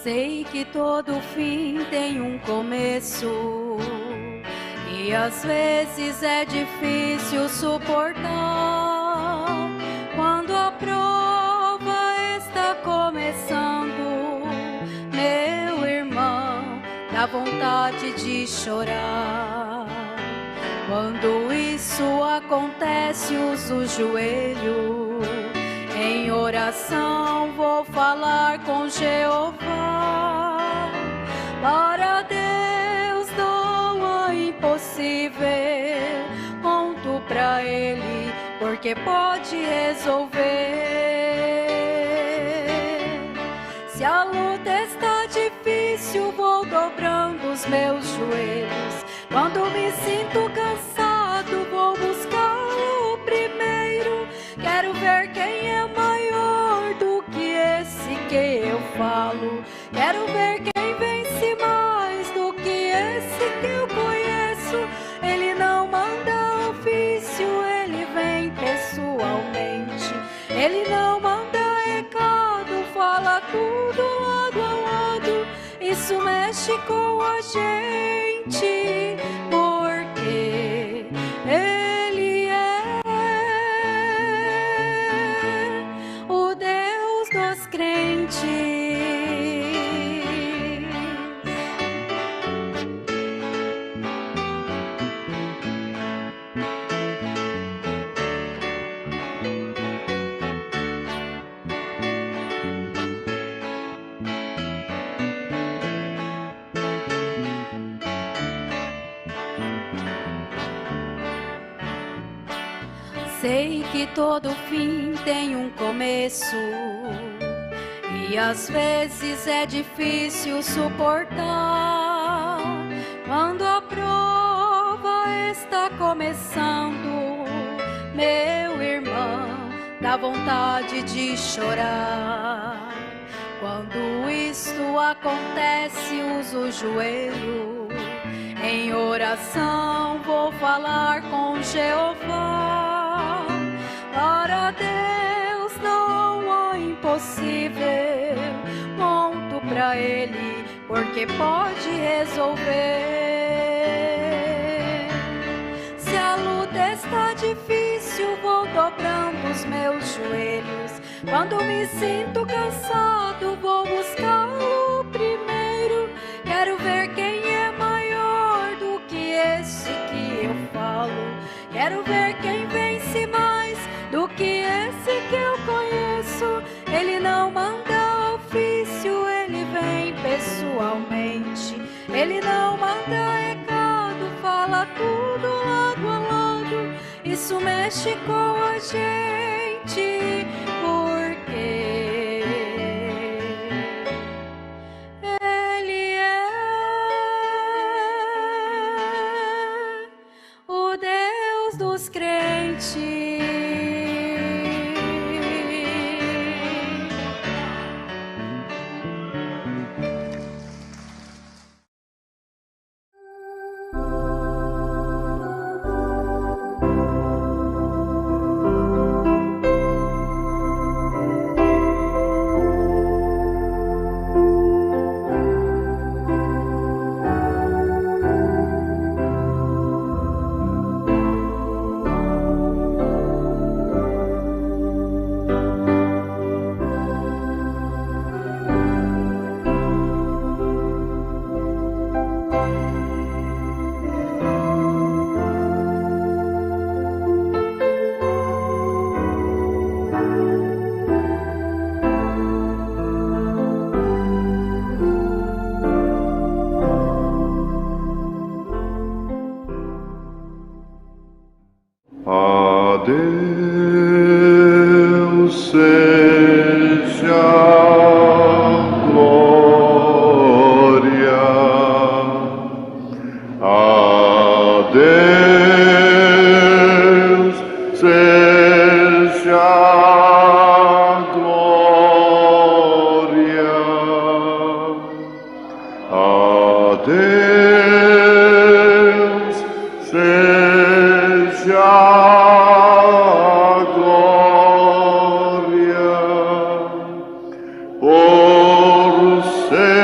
Sei que todo fim tem um começo e às vezes é difícil suportar quando a prova está começando. Meu irmão, dá vontade de chorar. Quando isso acontece, uso o joelho. Em oração vou falar com Jeová. Para Deus não há impossível. Conto pra Ele, porque pode resolver. Se a luta está difícil, vou dobrando os meus joelhos. Quando me sinto cansado, vou buscá-lo primeiro. Quero ver quem é maior do que esse que eu falo. Quero ver quem vence mais do que esse que eu conheço. Ele não manda ofício, ele vem pessoalmente. Ele não manda recado, fala tudo lado a lado. Isso mexe com a gente, porque Ele é o Deus dos crentes. Sei que todo fim tem um começo e às vezes é difícil suportar quando a prova está começando. Meu irmão, dá vontade de chorar. Quando isto acontece, uso o joelho. Em oração vou falar com Jeová. Para Deus não há impossível. Conto pra Ele, porque pode resolver. Se a luta está difícil, vou dobrando os meus joelhos. Quando me sinto cansado, vou buscá-lo primeiro. Quero ver quem é maior do que esse que eu falo. Quero ver quem vence mais do que esse que eu conheço. Ele não manda ofício, ele vem pessoalmente. Ele não manda recado, fala tudo lado a lado. Isso mexe com a gente, porque Ele é o Deus dos crentes. Deus seja glória, a Deus seja glória, a Deus seja glória por sempre.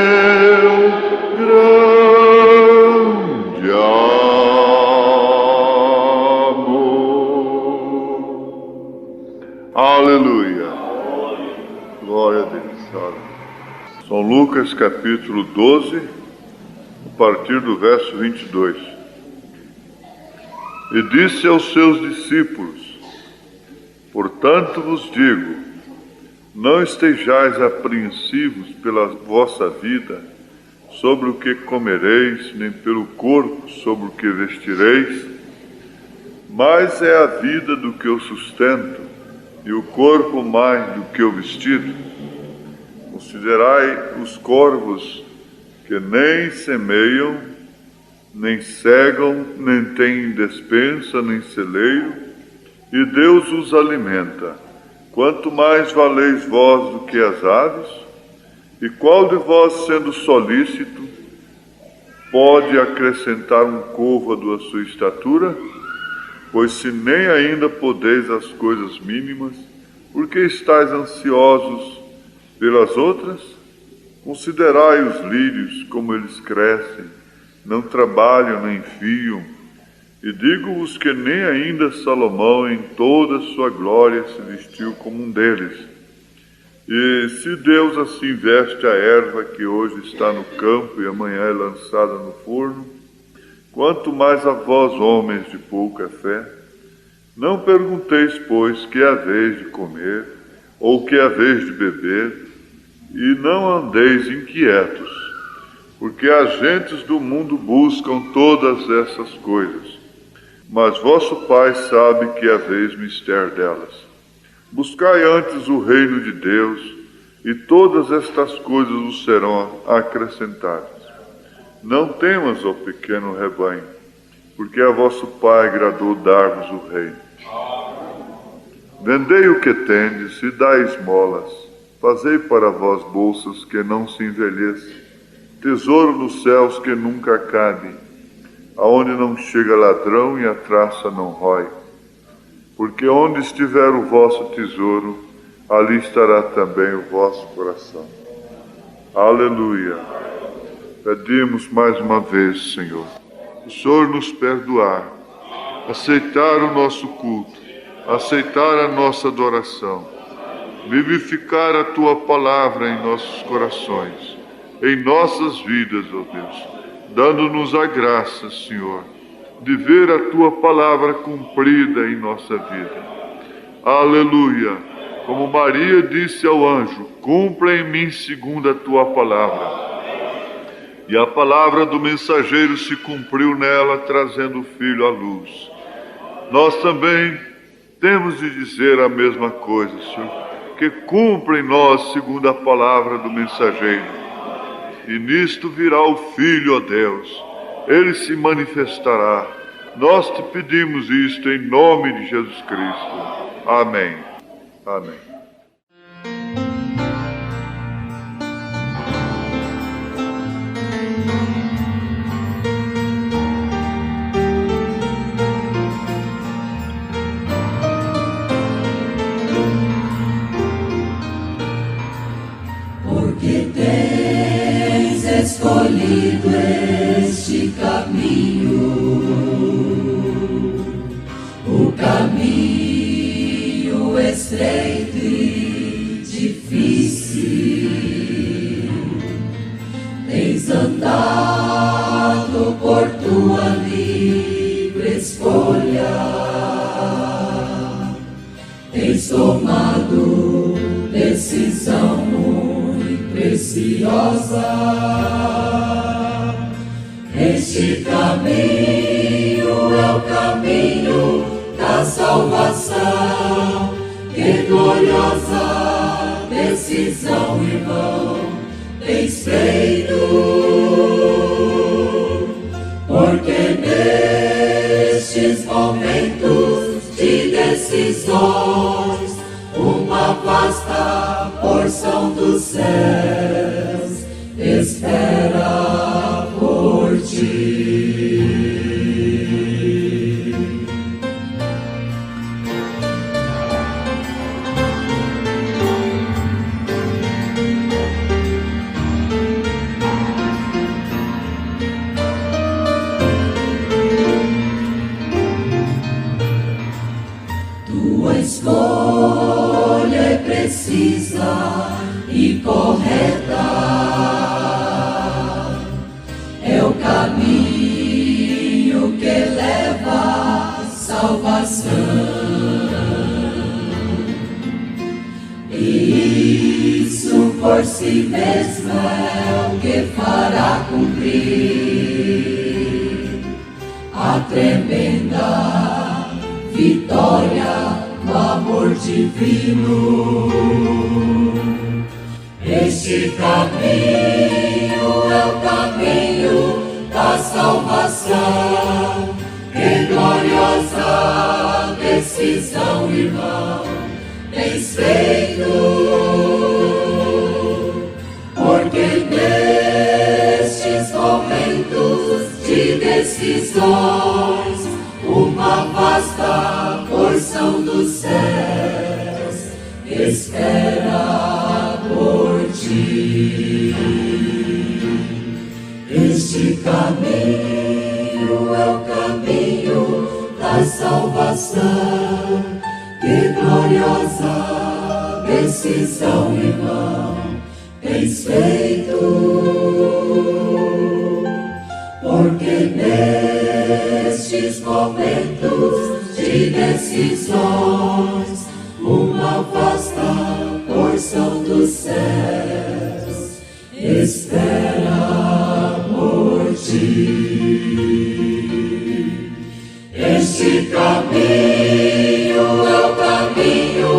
São Lucas capítulo 12, a partir do verso 22. E disse aos seus discípulos: portanto vos digo, não estejais apreensivos pela vossa vida, sobre o que comereis, nem pelo corpo, sobre o que vestireis. Mais é a vida do que o sustento, e o corpo mais do que o vestido. Considerai os corvos, que nem semeiam, nem cegam, nem têm despensa, nem celeiro, e Deus os alimenta. Quanto mais valeis vós do que as aves? E qual de vós, sendo solícito, pode acrescentar um côvado à sua estatura? Pois se nem ainda podeis as coisas mínimas, por que estáis ansiosos pelas outras? Considerai os lírios, como eles crescem, não trabalham nem fiam. E digo-vos que nem ainda Salomão, em toda a sua glória, se vestiu como um deles. E se Deus assim veste a erva que hoje está no campo e amanhã é lançada no forno, quanto mais a vós, homens de pouca fé. Não pergunteis, pois, que haveis de comer, ou que haveis de beber, e não andeis inquietos, porque as gentes do mundo buscam todas essas coisas, mas vosso Pai sabe que haveis mister delas. Buscai antes o reino de Deus, e todas estas coisas vos serão acrescentadas. Não temas, ó pequeno rebanho, porque a vosso Pai agradou dar-vos o reino. Vendei o que tendes e dai esmolas. Fazei para vós bolsas que não se envelheçam, tesouro nos céus que nunca acabe, aonde não chega ladrão e a traça não rói. Porque onde estiver o vosso tesouro, ali estará também o vosso coração. Aleluia. Pedimos mais uma vez, Senhor, o Senhor nos perdoar, aceitar o nosso culto, aceitar a nossa adoração, vivificar a Tua palavra em nossos corações, em nossas vidas, ó Deus, dando-nos a graça, Senhor, de ver a Tua palavra cumprida em nossa vida. Aleluia! Como Maria disse ao anjo: cumpra em mim segundo a Tua palavra. E a palavra do mensageiro se cumpriu nela, trazendo o Filho à luz. Nós também temos de dizer a mesma coisa, Senhor, que cumpra em nós segundo a palavra do mensageiro. E nisto virá o Filho, ó Deus, ele se manifestará. Nós te pedimos isto em nome de Jesus Cristo. Amém. Amém. Porque tens escolhido este caminho, o caminho estreito e difícil. Tens andado por tua livre escolha, tens tomado decisão muito preciosa. Este caminho é o caminho da salvação. Que gloriosa decisão, irmão, tens feito, porque nestes momentos de decisões, uma vasta porção dos céus espera por ti. Tua escolha é precisa e correta, é o caminho que leva à salvação. E isso por si mesmo é o que fará cumprir a tremenda vitória do amor divino. Este caminho é o caminho da salvação. Que gloriosa decisão, irmão, tens feito, porque nestes momentos de decisões, uma vasta porção dos céus espera por ti. Este caminho é o caminho da salvação. Que gloriosa decisão, irmão, tens feito, porque nestes momentos de decisões, uma vasta porção dos céus espera por ti. Este caminho é o caminho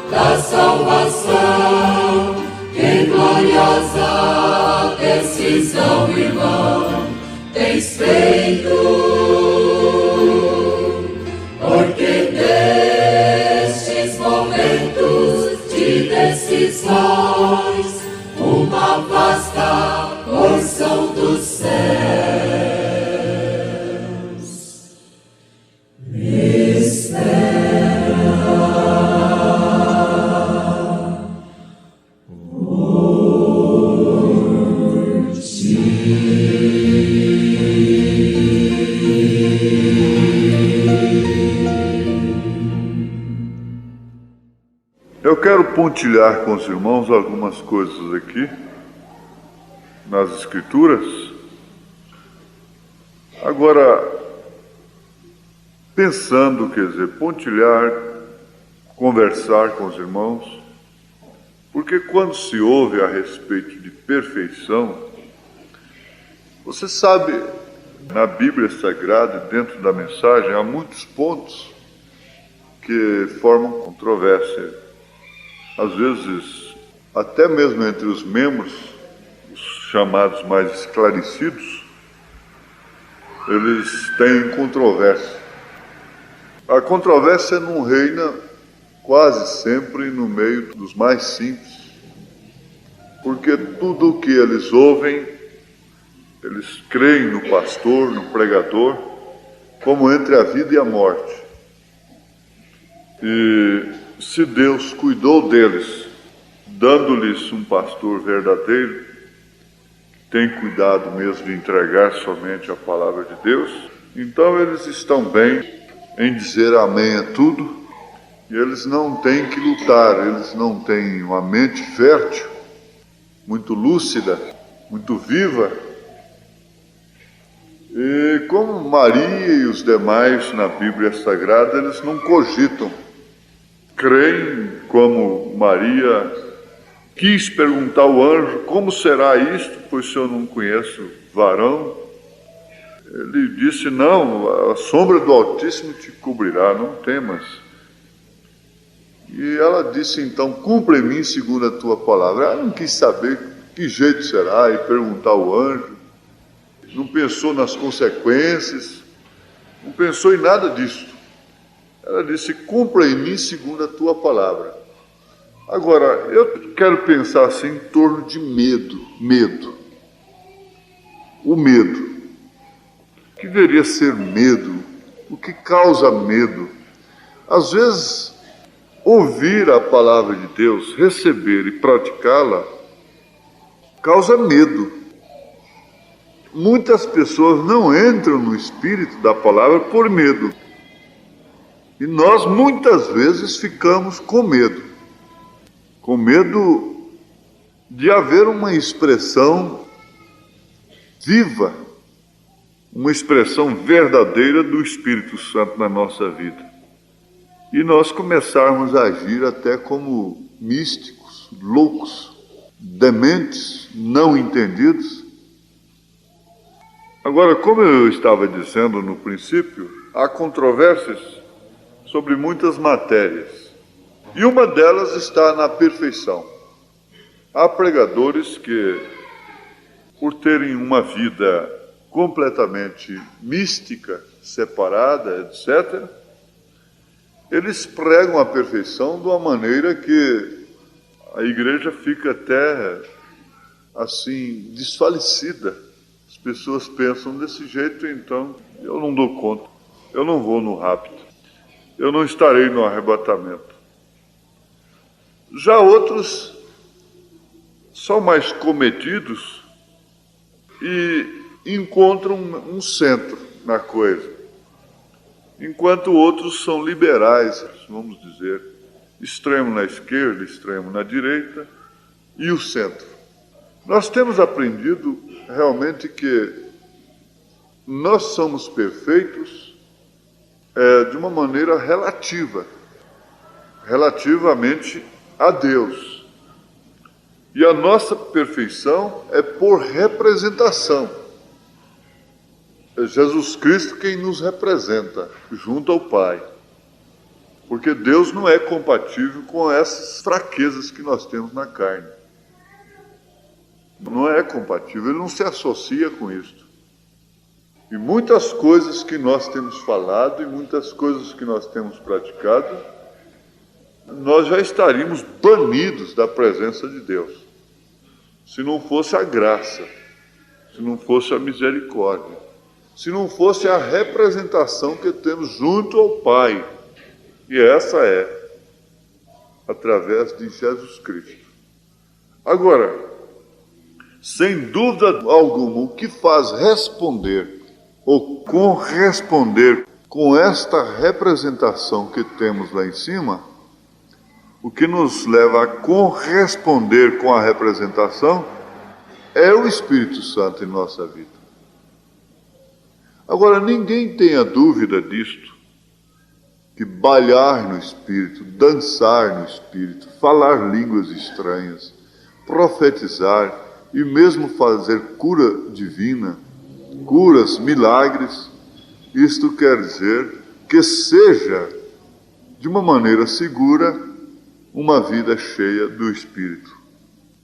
da salvação. Que gloriosa decisão, irmão, tens feito, porque nestes momentos de decisões, uma vasta porção dos céus Eu quero pontilhar com os irmãos algumas coisas aqui nas Escrituras. Agora, pensando, quer dizer, pontilhar, conversar com os irmãos, porque quando se ouve a respeito de perfeição, você sabe, na Bíblia Sagrada, dentro da mensagem, há muitos pontos que formam controvérsia. Às vezes, até mesmo entre os membros, os chamados mais esclarecidos, eles têm controvérsia. A controvérsia não reina quase sempre no meio dos mais simples, porque tudo o que eles ouvem, eles creem no pastor, no pregador, como entre a vida e a morte. E se Deus cuidou deles, dando-lhes um pastor verdadeiro, que tem cuidado mesmo de entregar somente a palavra de Deus, então eles estão bem em dizer amém a tudo, e eles não têm que lutar, eles não têm uma mente fértil, muito lúcida, muito viva. E como Maria e os demais na Bíblia Sagrada, eles não cogitam, creem como Maria quis perguntar ao anjo, como será isto, pois se eu não conheço varão? Ele disse, não, a sombra do Altíssimo te cobrirá, não temas. E ela disse então, cumpre em mim segundo a tua palavra. Ela não quis saber que jeito será e perguntar ao anjo, não pensou nas consequências, não pensou em nada disso. Ela disse, cumpra em mim segundo a tua palavra. Agora, eu quero pensar assim em torno de medo. O medo. O que deveria ser medo? O que causa medo? Às vezes, ouvir a palavra de Deus, receber e praticá-la, causa medo. Muitas pessoas não entram no espírito da palavra por medo. E nós muitas vezes ficamos com medo. Com medo de haver uma expressão viva, uma expressão verdadeira do Espírito Santo na nossa vida. E nós começarmos a agir até como místicos, loucos, dementes, não entendidos. Agora, como eu estava dizendo no princípio, há controvérsias sobre muitas matérias. E uma delas está na perfeição. Há pregadores que, por terem uma vida completamente mística, separada, etc., eles pregam a perfeição de uma maneira que a igreja fica até, assim, desfalecida. As pessoas pensam desse jeito, então eu não dou conta, eu não vou no rapto, eu não estarei no arrebatamento. Já outros são mais comedidos e encontram um centro na coisa, enquanto outros são liberais, vamos dizer, extremo na esquerda, extremo na direita e o centro. Nós temos aprendido realmente que nós somos perfeitos de uma maneira relativamente a Deus. E a nossa perfeição é por representação. É Jesus Cristo quem nos representa junto ao Pai. Porque Deus não é compatível com essas fraquezas que nós temos na carne. Não é compatível, ele não se associa com isto. E muitas coisas que nós temos falado e muitas coisas que nós temos praticado, nós já estaríamos banidos da presença de Deus, se não fosse a graça, se não fosse a misericórdia, se não fosse a representação que temos junto ao Pai. E essa é através de Jesus Cristo. Agora, sem dúvida alguma, o que faz responder ou corresponder com esta representação que temos lá em cima, o que nos leva a corresponder com a representação é o Espírito Santo em nossa vida. Agora, ninguém tenha dúvida disto, que bailar no Espírito, dançar no Espírito, falar línguas estranhas, profetizar e mesmo fazer cura divina, curas, milagres, isto quer dizer que seja, de uma maneira segura, uma vida cheia do Espírito.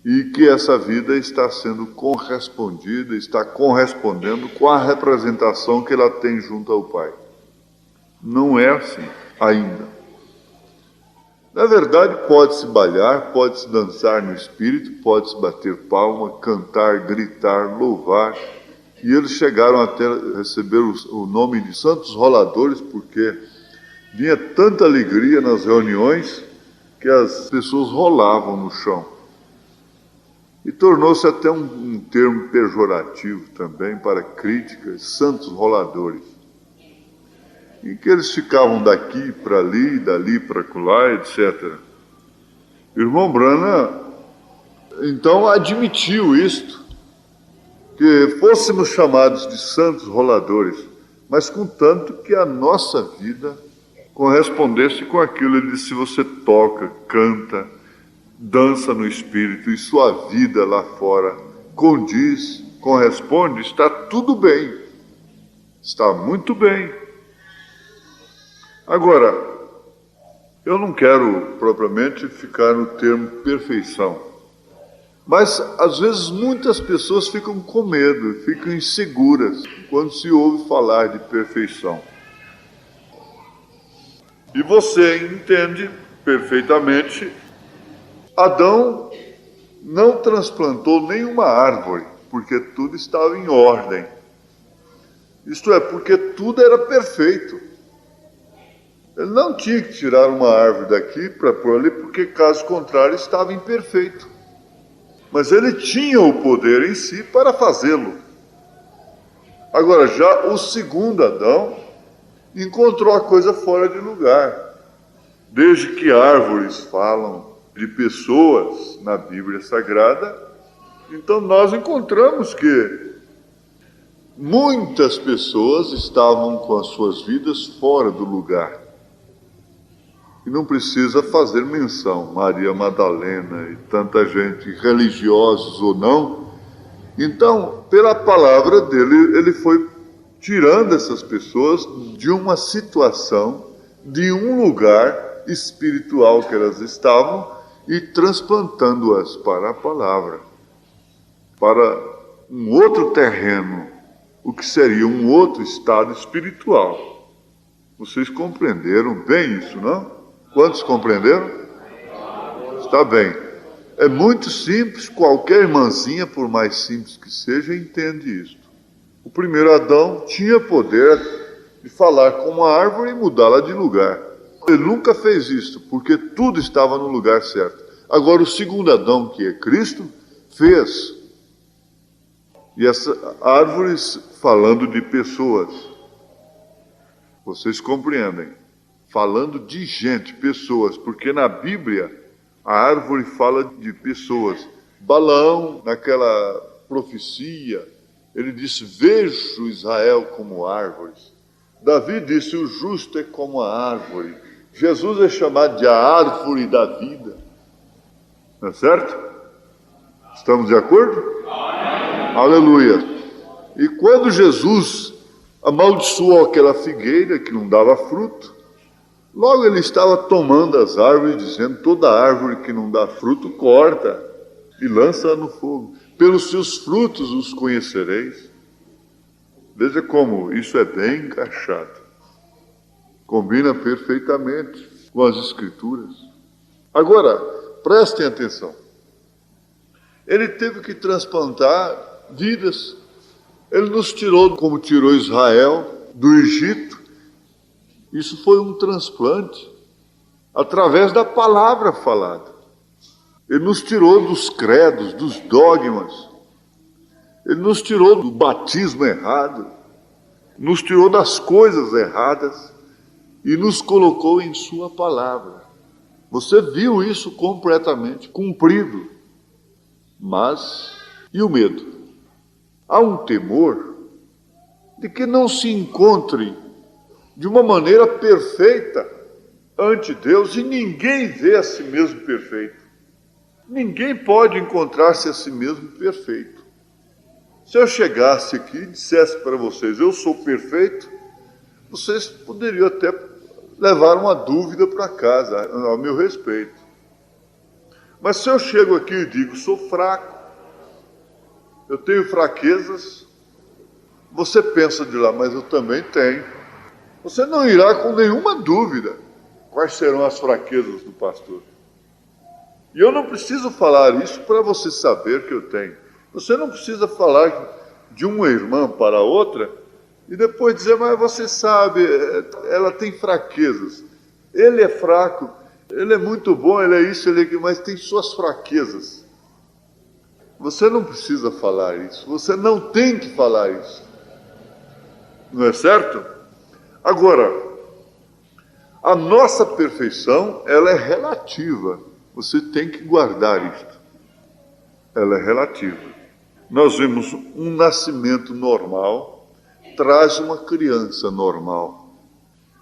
E que essa vida está sendo correspondida, está correspondendo com a representação que ela tem junto ao Pai. Não é assim ainda. Na verdade, pode-se bailar, pode-se dançar no Espírito, pode-se bater palma, cantar, gritar, louvar. E eles chegaram até a receber o nome de santos roladores, porque vinha tanta alegria nas reuniões que as pessoas rolavam no chão. E tornou-se até um termo pejorativo também para críticas, santos roladores. E que eles ficavam daqui para ali, dali para acolá, etc. O irmão Branham, então, admitiu isto, que fôssemos chamados de santos roladores, mas contanto que a nossa vida correspondesse com aquilo. Ele disse: se você toca, canta, dança no Espírito e sua vida lá fora condiz, corresponde, está tudo bem, está muito bem. Agora, eu não quero propriamente ficar no termo perfeição, mas às vezes muitas pessoas ficam com medo, ficam inseguras quando se ouve falar de perfeição. E você entende perfeitamente, Adão não transplantou nenhuma árvore, porque tudo estava em ordem. Isto é, porque tudo era perfeito. Ele não tinha que tirar uma árvore daqui para pôr ali, porque caso contrário estava imperfeito. Mas ele tinha o poder em si para fazê-lo. Agora, já o segundo Adão encontrou a coisa fora de lugar. Desde que árvores falam, de pessoas na Bíblia Sagrada, então nós encontramos que muitas pessoas estavam com as suas vidas fora do lugar. E não precisa fazer menção, Maria Madalena e tanta gente, religiosos ou não. Então, pela palavra dele, ele foi tirando essas pessoas de uma situação, de um lugar espiritual que elas estavam e transplantando-as para a palavra, para um outro terreno, o que seria um outro estado espiritual. Vocês compreenderam bem isso, não? Quantos compreenderam? Está bem. É muito simples, qualquer irmãzinha, por mais simples que seja, entende isso. O primeiro Adão tinha poder de falar com uma árvore e mudá-la de lugar. Ele nunca fez isso, porque tudo estava no lugar certo. Agora o segundo Adão, que é Cristo, fez. E essas árvores falando de pessoas. Vocês compreendem? Falando de gente, pessoas, porque na Bíblia a árvore fala de pessoas. Balaão, naquela profecia, ele disse: vejo Israel como árvores. Davi disse: o justo é como a árvore. Jesus é chamado de a árvore da vida. Não é certo? Estamos de acordo? Aleluia. E quando Jesus amaldiçoou aquela figueira que não dava fruto, logo ele estava tomando as árvores, dizendo: toda árvore que não dá fruto, corta e lança no fogo. Pelos seus frutos os conhecereis. Veja como isso é bem encaixado. Combina perfeitamente com as Escrituras. Agora, prestem atenção. Ele teve que transplantar vidas. Ele nos tirou, como tirou Israel do Egito. Isso foi um transplante através da palavra falada. Ele nos tirou dos credos, dos dogmas. Ele nos tirou do batismo errado. Nos tirou das coisas erradas e nos colocou em sua palavra. Você viu isso completamente cumprido. Mas, e o medo? Há um temor de que não se encontre de uma maneira perfeita ante Deus, e ninguém vê a si mesmo perfeito. Ninguém pode encontrar-se a si mesmo perfeito. Se eu chegasse aqui e dissesse para vocês: eu sou perfeito, vocês poderiam até levar uma dúvida para casa, ao meu respeito. Mas se eu chego aqui e digo: sou fraco, eu tenho fraquezas, você pensa de lá: mas eu também tenho. Você não irá com nenhuma dúvida quais serão as fraquezas do pastor. E eu não preciso falar isso para você saber que eu tenho. Você não precisa falar de uma irmã para outra e depois dizer: mas você sabe, ela tem fraquezas. Ele é fraco, ele é muito bom, ele é isso, ele é aquilo, mas tem suas fraquezas. Você não precisa falar isso, você não tem que falar isso. Não é certo? Agora, a nossa perfeição, ela é relativa. Você tem que guardar isto. Ela é relativa. Nós vemos um nascimento normal, traz uma criança normal.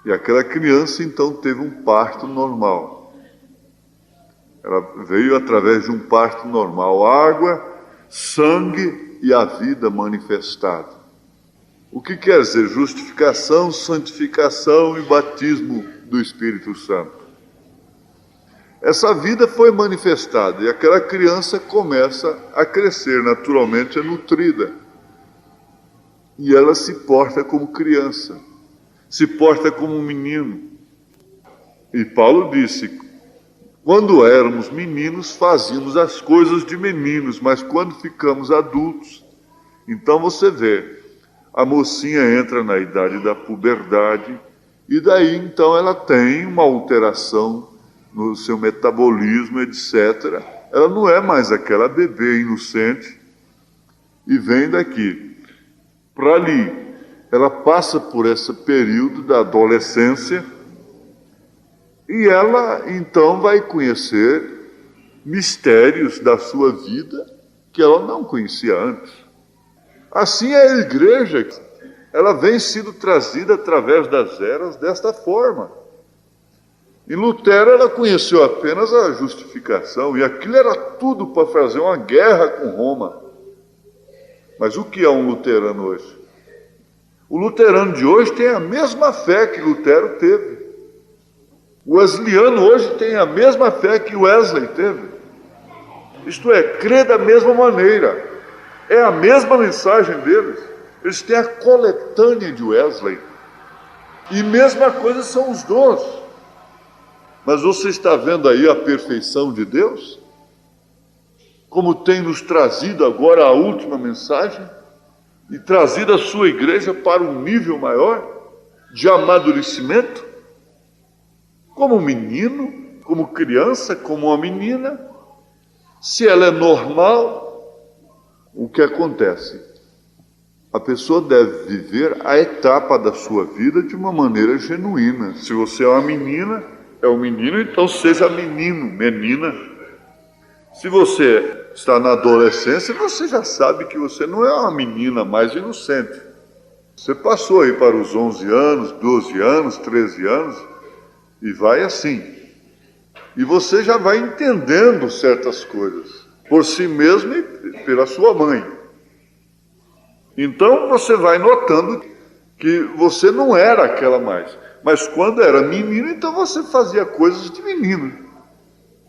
E aquela criança, então, teve um parto normal. Ela veio através de um parto normal. Água, sangue e a vida manifestada. O que quer dizer justificação, santificação e batismo do Espírito Santo? Essa vida foi manifestada e aquela criança começa a crescer, naturalmente é nutrida. E ela se porta como criança, se porta como um menino. E Paulo disse: quando éramos meninos, fazíamos as coisas de meninos, mas quando ficamos adultos, então você vê, a mocinha entra na idade da puberdade, e daí então ela tem uma alteração no seu metabolismo, etc. Ela não é mais aquela bebê inocente, e vem daqui para ali. Ela passa por esse período da adolescência, e ela então vai conhecer mistérios da sua vida que ela não conhecia antes. Assim é a igreja, ela vem sendo trazida através das eras desta forma. Em Lutero ela conheceu apenas a justificação, e aquilo era tudo para fazer uma guerra com Roma. Mas o que é um luterano hoje? O luterano de hoje tem a mesma fé que Lutero teve. O wesleyano hoje tem a mesma fé que Wesley teve. Isto é, crê da mesma maneira. É a mesma mensagem deles. Eles têm a coletânea de Wesley. E mesma coisa são os dons. Mas você está vendo aí a perfeição de Deus? Como tem nos trazido agora a última mensagem e trazido a sua igreja para um nível maior de amadurecimento? Como um menino, como criança, como uma menina. Se ela é normal, o que acontece? A pessoa deve viver a etapa da sua vida de uma maneira genuína. Se você é uma menina, é um menino, então seja menino, menina. Se você está na adolescência, você já sabe que você não é uma menina mais inocente. Você passou aí para os 11 anos, 12 anos, 13 anos, e vai assim. E você já vai entendendo certas coisas, por si mesmo e pela sua mãe. Então você vai notando que você não era aquela mais. Mas quando era menino, então você fazia coisas de menino.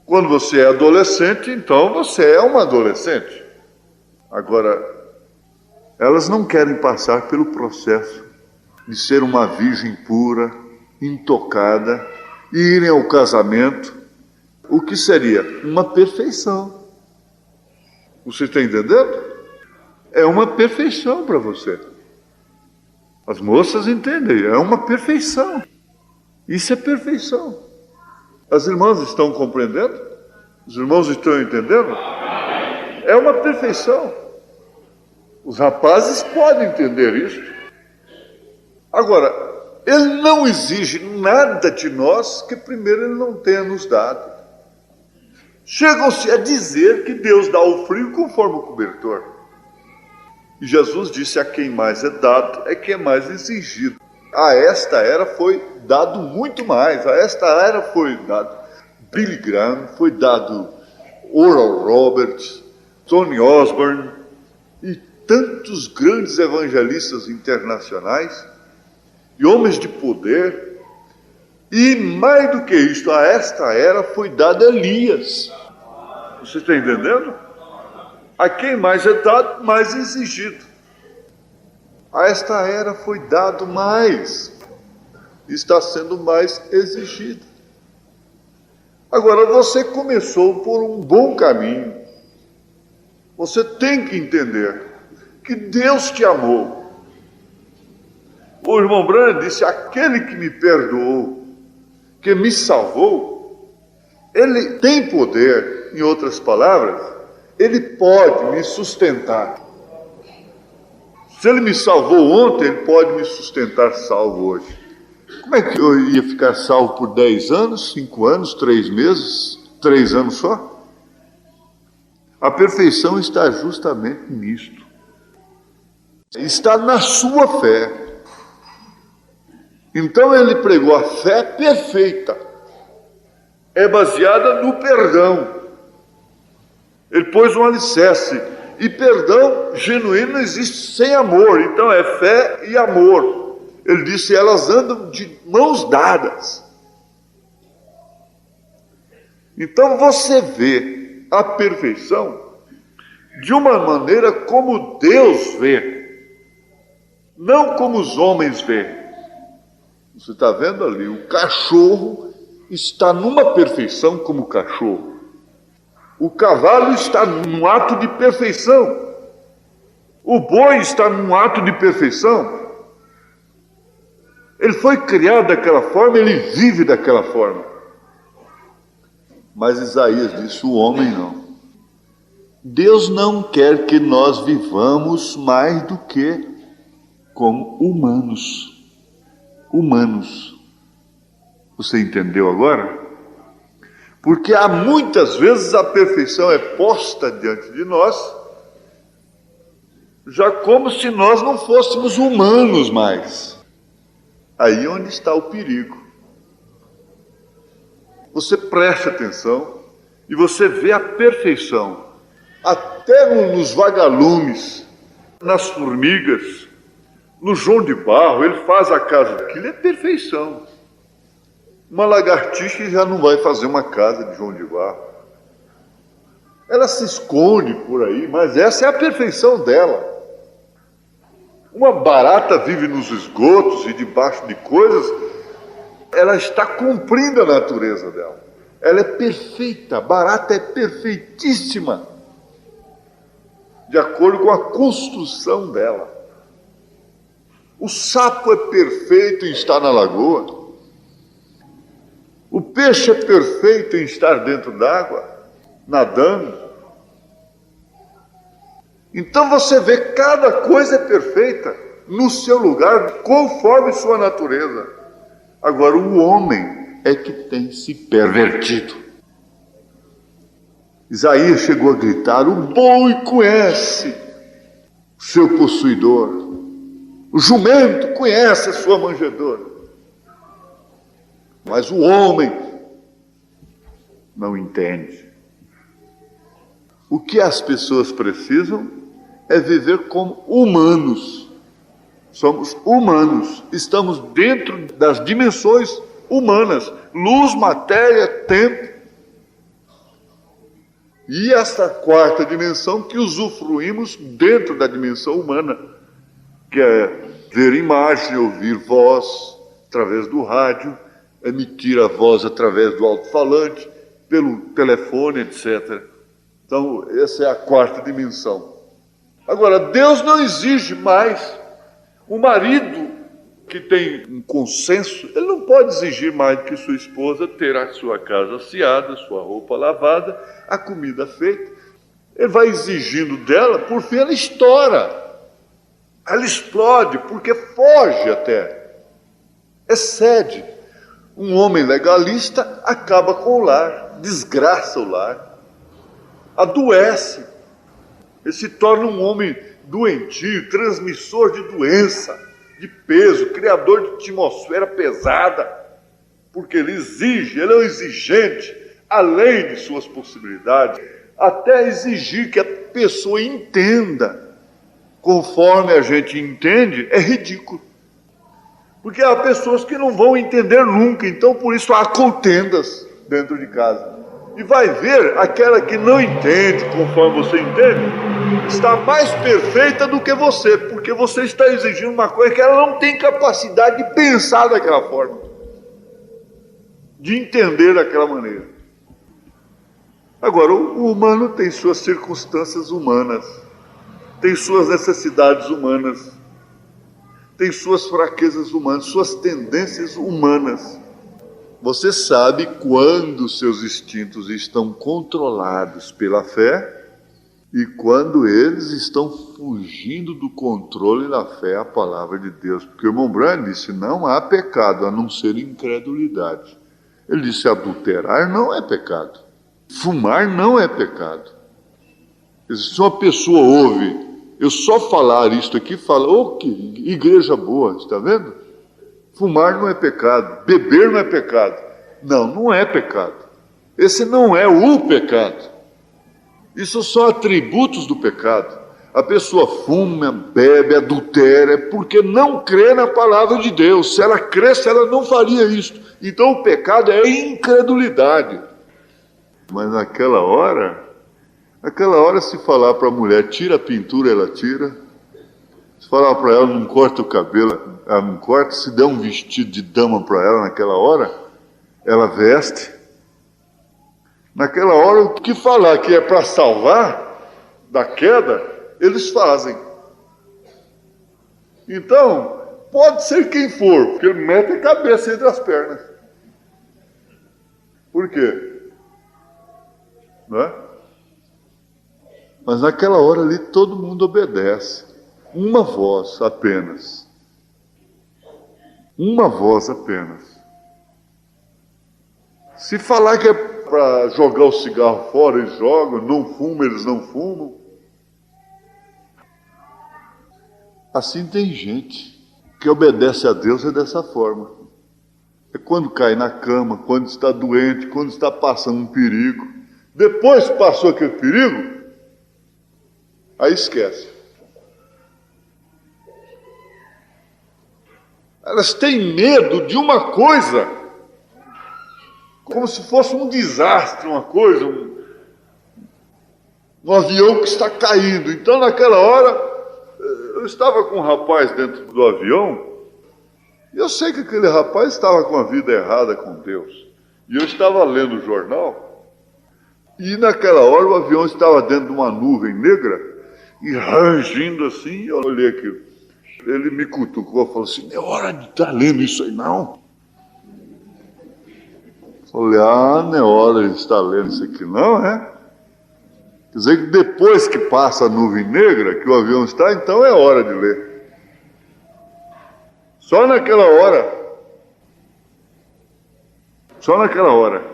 Quando você é adolescente, então você é uma adolescente. Agora, elas não querem passar pelo processo de ser uma virgem pura, intocada, e irem ao casamento, o que seria uma perfeição. Você está entendendo? É uma perfeição para você. As moças entendem, é uma perfeição. Isso é perfeição. As irmãs estão compreendendo? Os irmãos estão entendendo? É uma perfeição. Os rapazes podem entender isso. Agora, ele não exige nada de nós que primeiro ele não tenha nos dado. Chegam-se a dizer que Deus dá o frio conforme o cobertor. E Jesus disse: a quem mais é dado é quem é mais exigido. A esta era foi dado muito mais. A esta era foi dado Billy Graham, foi dado Oral Roberts, Tony Osborne e tantos grandes evangelistas internacionais e homens de poder. E mais do que isto, a esta era foi dado Elias. Você está entendendo? A quem mais é dado, mais exigido. A esta era foi dado mais, está sendo mais exigido. Agora, você começou por um bom caminho. Você tem que entender que Deus te amou. O irmão Branham disse: aquele que me perdoou, que me salvou, ele tem poder. Em outras palavras, ele pode me sustentar. Se ele me salvou ontem, ele pode me sustentar salvo hoje. Como é que eu ia ficar salvo por 10 anos, 5 anos, 3 meses, 3 anos só? A perfeição está justamente nisto. Está na sua fé. Então ele pregou a fé perfeita. É baseada no perdão. Ele pôs um alicerce. E perdão genuíno não existe sem amor. Então é fé e amor. Ele disse: elas andam de mãos dadas. Então você vê a perfeição de uma maneira como Deus vê, não como os homens veem. Você está vendo ali, o cachorro está numa perfeição como cachorro. O cavalo está num ato de perfeição. O boi está num ato de perfeição. Ele foi criado daquela forma, ele vive daquela forma. Mas Isaías disse: o homem não. Deus não quer que nós vivamos mais do que como humanos. Humanos. Você entendeu agora? Porque há muitas vezes a perfeição é posta diante de nós, já como se nós não fôssemos humanos mais. Aí onde está o perigo. Você preste atenção e você vê a perfeição, até nos vagalumes, nas formigas, no João de Barro. Ele faz a casa daquilo, é perfeição. Uma lagartixa já não vai fazer uma casa de João de Barro. Ela se esconde por aí, mas essa é a perfeição dela. Uma barata vive nos esgotos e debaixo de coisas, ela está cumprindo a natureza dela. Ela é perfeita, a barata é perfeitíssima, de acordo com a construção dela. O sapo é perfeito em estar na lagoa. O peixe é perfeito em estar dentro d'água, nadando. Então você vê, cada coisa é perfeita no seu lugar, conforme sua natureza. Agora, o homem é que tem se pervertido. Isaías chegou a gritar: o boi conhece seu possuidor, o jumento conhece a sua manjedoura. Mas o homem não entende. O que as pessoas precisam é viver como humanos. Somos humanos, estamos dentro das dimensões humanas: luz, matéria, tempo. E essa quarta dimensão que usufruímos dentro da dimensão humana, que é ver imagem, ouvir voz através do rádio, emitir a voz através do alto-falante, pelo telefone, etc. Então, essa é a quarta dimensão. Agora, Deus não exige mais. O marido que tem um consenso, ele não pode exigir mais do que sua esposa ter a sua casa asseada, sua roupa lavada, a comida feita. Ele vai exigindo dela, por fim ela estoura. Ela explode, porque foge até. Excede. Um homem legalista acaba com o lar, desgraça o lar, adoece. Ele se torna um homem doentio, transmissor de doença, de peso, criador de atmosfera pesada, porque ele exige, ele é um exigente, além de suas possibilidades, até exigir que a pessoa entenda conforme a gente entende, é ridículo. Porque há pessoas que não vão entender nunca, então por isso há contendas dentro de casa. E vai ver aquela que não entende conforme você entende, está mais perfeita do que você, porque você está exigindo uma coisa que ela não tem capacidade de pensar daquela forma, de entender daquela maneira. Agora, o humano tem suas circunstâncias humanas, tem suas necessidades humanas, tem suas fraquezas humanas, suas tendências humanas. Você sabe quando seus instintos estão controlados pela fé e quando eles estão fugindo do controle da fé à palavra de Deus. Porque o irmão Branham disse: não há pecado a não ser incredulidade. Ele disse: adulterar não é pecado, fumar não é pecado. Se uma pessoa ouve eu só falar isto aqui, fala: oh, que igreja boa, está vendo? Fumar não é pecado, beber não é pecado. Não, não é pecado. Esse não é o pecado. Isso são atributos do pecado. A pessoa fuma, bebe, adultera, porque não crê na palavra de Deus. Se ela cresce, ela não faria isso. Então o pecado é incredulidade. Mas naquela hora se falar para a mulher, tira a pintura, ela tira. Se falar para ela, não corta o cabelo, ela não corta. Se der um vestido de dama para ela naquela hora, ela veste. Naquela hora, o que falar que é para salvar da queda, eles fazem. Então, pode ser quem for, porque ele mete a cabeça entre as pernas. Por quê? Não é? Mas naquela hora ali todo mundo obedece. Uma voz apenas. Uma voz apenas. Se falar que é para jogar o cigarro fora, eles jogam, não fumam, eles não fumam. Assim tem gente que obedece a Deus é dessa forma. É quando cai na cama, quando está doente, quando está passando um perigo. Depois que passou aquele perigo, aí esquece. Elas têm medo de uma coisa, como se fosse um desastre, uma coisa, um avião que está caindo. Então, naquela hora, eu estava com um rapaz dentro do avião, e eu sei que aquele rapaz estava com a vida errada com Deus. E eu estava lendo o jornal, e naquela hora o avião estava dentro de uma nuvem negra, e rangindo assim, e eu olhei aquilo. Ele me cutucou e falou assim: não é hora de estar lendo isso aí, não. Falei: não é hora de estar lendo isso aqui, não, é? Quer dizer que depois que passa a nuvem negra, que o avião está, então é hora de ler. Só naquela hora. Só naquela hora.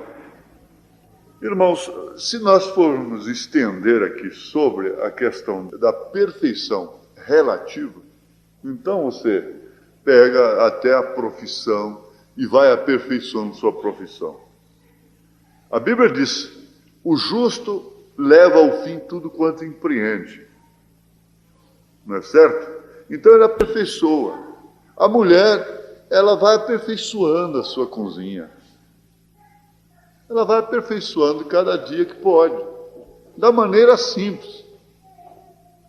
Irmãos, se nós formos estender aqui sobre a questão da perfeição relativa, então você pega até a profissão e vai aperfeiçoando sua profissão. A Bíblia diz: o justo leva ao fim tudo quanto empreende. Não é certo? Então ele aperfeiçoa. A mulher, ela vai aperfeiçoando a sua cozinha. Ela vai aperfeiçoando cada dia que pode, da maneira simples.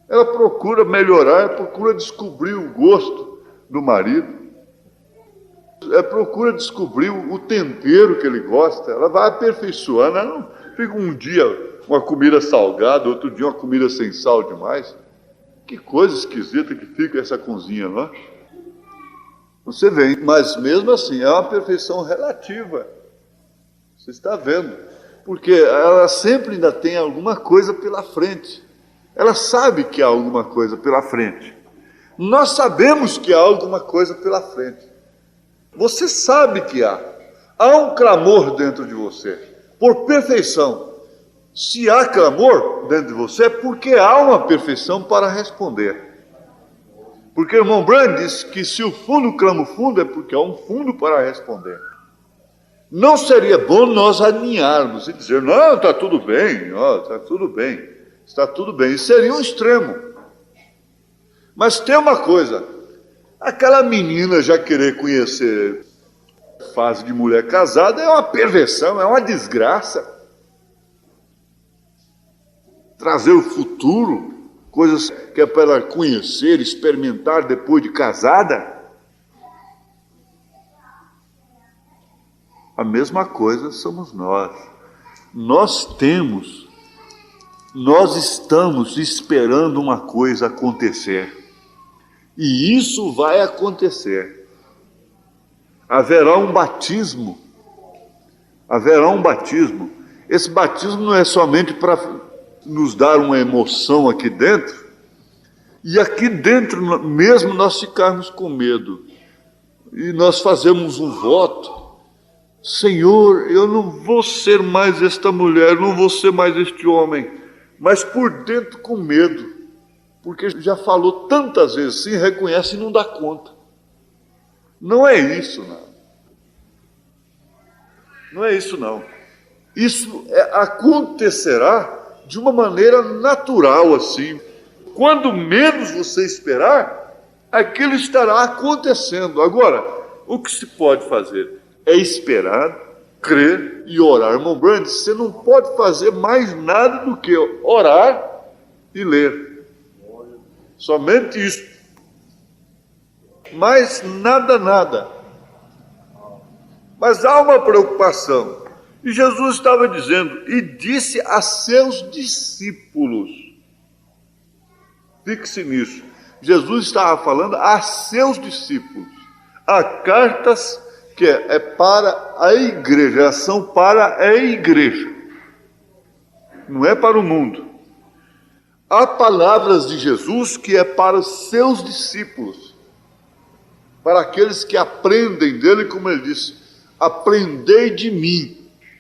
Ela procura melhorar, procura descobrir o gosto do marido. Procura descobrir o tempero que ele gosta. Ela vai aperfeiçoando. Ela não fica um dia uma comida salgada, outro dia uma comida sem sal demais. Que coisa esquisita que fica essa cozinha, não é? Você vê, mas mesmo assim é uma perfeição relativa. Você está vendo? Porque ela sempre ainda tem alguma coisa pela frente. Ela sabe que há alguma coisa pela frente. Nós sabemos que há alguma coisa pela frente. Você sabe que há. Há um clamor dentro de você, por perfeição. Se há clamor dentro de você, é porque há uma perfeição para responder. Porque o irmão Brand diz que se o fundo clama o fundo, é porque há um fundo para responder. Não seria bom nós aninharmos e dizer: não, está tudo bem, está tudo bem, está tudo bem. Isso seria um extremo. Mas tem uma coisa: aquela menina já querer conhecer a fase de mulher casada é uma perversão, é uma desgraça. Trazer o futuro, coisas que é para ela conhecer, experimentar depois de casada. A mesma coisa somos nós. Nós estamos esperando uma coisa acontecer. E isso vai acontecer. Haverá um batismo. Haverá um batismo. Esse batismo não é somente para nos dar uma emoção aqui dentro, e aqui dentro mesmo nós ficarmos com medo. E nós fazemos um voto: Senhor, eu não vou ser mais esta mulher, não vou ser mais este homem, mas por dentro com medo, porque já falou tantas vezes, se reconhece e não dá conta. Não é isso, não. Não é isso, não. Isso acontecerá de uma maneira natural, assim. Quando menos você esperar, aquilo estará acontecendo. Agora, o que se pode fazer é esperar, crer e orar. Irmão Brand, você não pode fazer mais nada do que orar e ler. Somente isso. Mais nada. Mas há uma preocupação. E Jesus estava dizendo, e disse a seus discípulos. Fixe nisso. Jesus estava falando a seus discípulos. Há cartas que é para a igreja, são para a igreja. Não é para o mundo. Há palavras de Jesus que é para os seus discípulos. Para aqueles que aprendem dele, como ele disse: aprendei de mim.